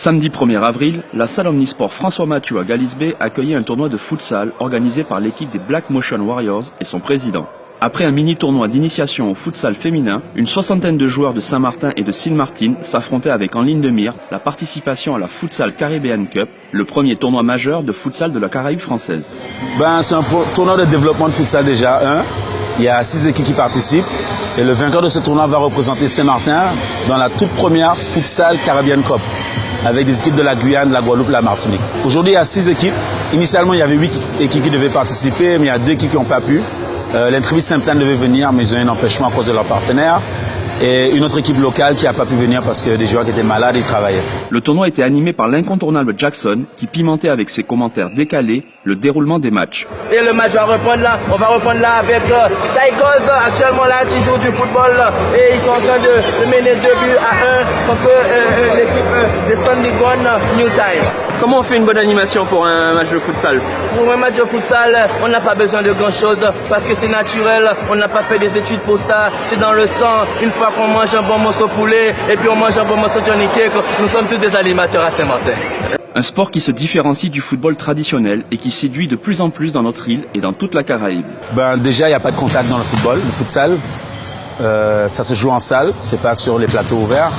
Samedi 1er avril, la salle omnisport François Mathieu à Galisbé accueillait un tournoi de futsal organisé par l'équipe des Black Motion Warriors et son président. Après un mini-tournoi d'initiation au futsal féminin, une soixantaine de joueurs de Saint-Martin et de Sine-Martin s'affrontaient avec en ligne de mire la participation à la Futsal Caribbean Cup, le premier tournoi majeur de futsal de la Caraïbe française. C'est un tournoi de développement de futsal déjà. Il y a 6 équipes qui participent et le vainqueur de ce tournoi va représenter Saint-Martin dans la toute première Futsal Caribbean Cup avec des équipes de la Guyane, la Guadeloupe, la Martinique. Aujourd'hui, il y a 6 équipes. Initialement, il y avait 8 équipes qui devaient participer, mais il y a 2 équipes qui n'ont pas pu. L'Intrépide Saint-Plain devait venir, mais ils ont eu un empêchement à cause de leur partenaire. Et une autre équipe locale qui n'a pas pu venir parce que des joueurs qui étaient malades, ils travaillaient. Le tournoi était animé par l'incontournable Jackson, qui pimentait avec ses commentaires décalés le déroulement des matchs. Et le match va reprendre là, on va reprendre là avec Taïkoz, actuellement là, qui joue du football. Et ils sont en train de mener 2 buts à 1 contre l'équipe de Sandy Gone New Time. Comment on fait une bonne animation pour un match de futsal? Pour un match de futsal, on n'a pas besoin de grand chose parce que c'est naturel, on n'a pas fait des études pour ça, c'est dans le sang. Une fois qu'on mange un bon morceau de poulet et puis on mange un bon morceau de Johnny Cake, nous sommes tous des animateurs à Saint-Martin. Un sport qui se différencie du football traditionnel et qui séduit de plus en plus dans notre île et dans toute la Caraïbe. Déjà, il n'y a pas de contact dans le football, le futsal. Ça se joue en salle, c'est pas sur les plateaux ouverts.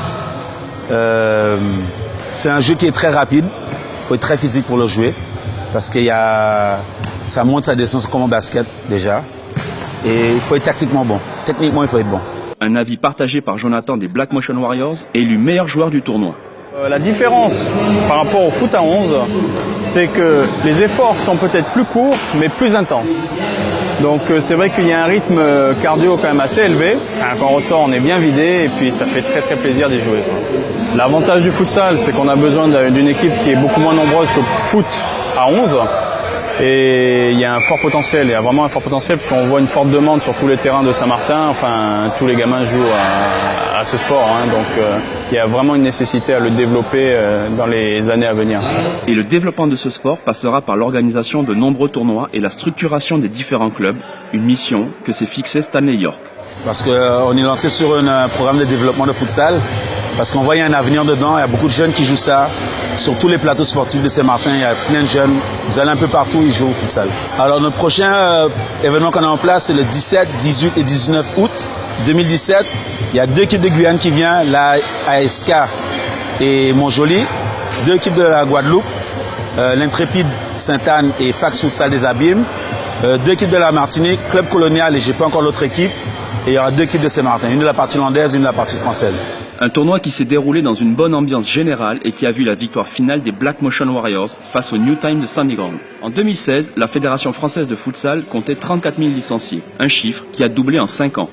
C'est un jeu qui est très rapide. Il faut être très physique pour le jouer parce que ça monte sa descente comme au basket déjà. Et il faut être tactiquement bon. Techniquement, il faut être bon. Un avis partagé par Jonathan des Black Motion Warriors, élu meilleur joueur du tournoi. La différence par rapport au foot à 11, c'est que les efforts sont peut-être plus courts mais plus intenses. Donc c'est vrai qu'il y a un rythme cardio quand même assez élevé. Quand on ressort, on est bien vidé et puis ça fait très très plaisir d'y jouer. L'avantage du futsal, c'est qu'on a besoin d'une équipe qui est beaucoup moins nombreuse que le foot à 11. Et il y a un fort potentiel, il y a vraiment un fort potentiel parce qu'on voit une forte demande sur tous les terrains de Saint-Martin. Enfin, tous les gamins jouent à ce sport, donc il y a vraiment une nécessité à le développer dans les années à venir. Et le développement de ce sport passera par l'organisation de nombreux tournois et la structuration des différents clubs, une mission que s'est fixée Stanley York. Parce qu'on est lancé sur un programme de développement de futsal, parce qu'on voit qu'il y a un avenir dedans, il y a beaucoup de jeunes qui jouent ça. Sur tous les plateaux sportifs de Saint-Martin, il y a plein de jeunes. Vous allez un peu partout, ils jouent au futsal. Alors notre prochain événement qu'on a en place, c'est le 17, 18 et 19 août 2017. Il y a 2 équipes de Guyane qui viennent, la ASK et Montjoli. 2 équipes de la Guadeloupe, l'Intrépide Sainte-Anne et Fax Futsal des Abîmes. 2 équipes de la Martinique, Club Colonial et j'ai pas encore l'autre équipe. Et il y aura 2 équipes de Saint-Martin, une de la partie landaise et une de la partie française. Un tournoi qui s'est déroulé dans une bonne ambiance générale et qui a vu la victoire finale des Black Motion Warriors face au New Time de Sandy Gone. En 2016, la Fédération française de futsal comptait 34 000 licenciés, un chiffre qui a doublé en 5 ans.